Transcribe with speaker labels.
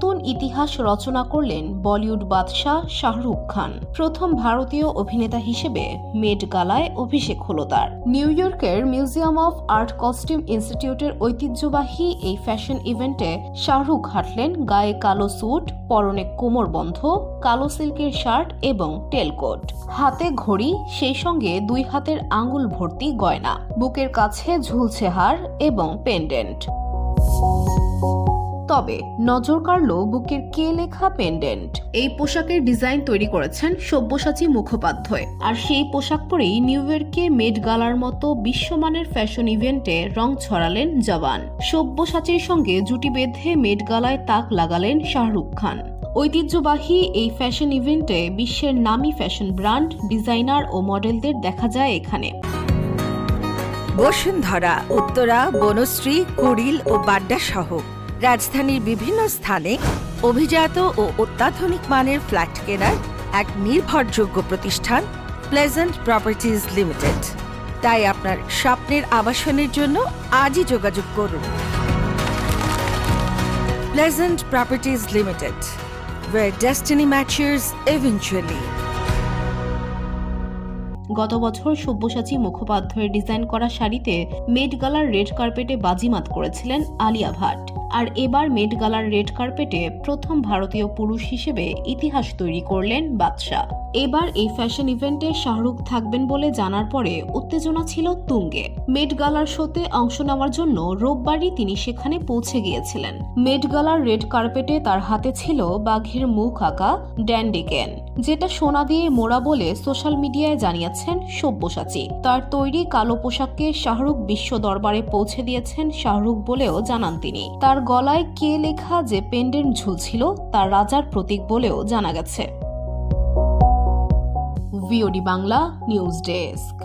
Speaker 1: নতুন ইতিহাস রচনা করলেন বলিউড বাদশাহ শাহরুখ খান। প্রথম ভারতীয় অভিনেতা হিসেবে মেট গালায় অভিষেক হলো তার। নিউ ইয়র্কের মিউজিয়াম অফ আর্ট কস্টিউম ইনস্টিটিউটের ঐতিহ্যবাহী এই ফ্যাশন ইভেন্টে শাহরুখ হাঁটলেন গায়ে কালো স্যুট, পরনে কোমরবন্ধ, কালো সিল্কের শার্ট এবং টেলকোট, হাতে ঘড়ি, সেই সঙ্গে 2 হাতের আঙ্গুল ভর্তি গয়না, বুকের কাছে ঝুলছে হার এবং পেন্ডেন্ট। তবে নজর কাড়ল বুকের কে লেখা পেন্ডেন্ট। এই পোশাকের ডিজাইন তৈরি করেছেন সব্যসাচী মুখোপাধ্যায়। আর সেই পোশাক পরেই নিউ ইয়র্কে মেট গালার মতো বিশ্বমানের ফ্যাশন ইভেন্টে রং ছড়ালেন জওয়ান। সব্যসাচীর সঙ্গে জুটি বেঁধে মেট গালায় তাক লাগালেন শাহরুখ খান। ঐতিহ্যবাহী এই ফ্যাশন ইভেন্টে বিশ্বের নামী ফ্যাশন ব্র্যান্ড, ডিজাইনার ও মডেলদের দেখা যায় এখানে।
Speaker 2: বসুন্ধরা, উত্তরা, বনশ্রী, কুড়িল ও বাড্ডা সহ রাজধানীর বিভিন্ন স্থানে অভিজাত ও অত্যাধুনিক মানের ফ্ল্যাট কেনার এক নির্ভরযোগ্য প্রতিষ্ঠান প্লেজেন্ট প্রপার্টিজ লিমিটেড। তাই আপনার স্বপ্নের আবাসনের জন্য আজই যোগাযোগ করুন। Pleasant properties limited, where destiny matures eventually.
Speaker 1: গত বছর সব্যসাচী মুখোপাধ্যায়ের ডিজাইন করা শাড়িতে মেট গালার রেড কার্পেটে বাজিমাত করেছিলেন আলিয়া ভাট। আর এবার মেট গালার রেড কার্পেটে প্রথম ভারতীয় পুরুষ হিসেবে ইতিহাস তৈরি করলেন বাদশাহ। এবার এই ফ্যাশন ইভেন্টে শাহরুখ থাকবেন বলে জানার পরে উত্তেজনা ছিল তুঙ্গে। মেট গালার শোতে অংশ নেওয়ার জন্য রোববারই তিনি সেখানে পৌঁছে গিয়েছিলেন। মেট গালার রেড কার্পেটে তার হাতে ছিল বাঘের মুখ আঁকা ড্যান্ডি ক্যান, যেটা সোনা দিয়ে মোড়া বলে সোশ্যাল মিডিয়ায় জানিয়েছেন সব্যসাচী। তার তৈরি কালো পোশাককে শাহরুখ বিশ্ব দরবারে পৌঁছে দিয়েছেন শাহরুখ বলেও জানান তিনি। তার গলায় কে লেখা যে পেন্ডেন্ট ঝুলছিল তার রাজার প্রতীক বলেও জানা গেছে। VOD Bangla news desk.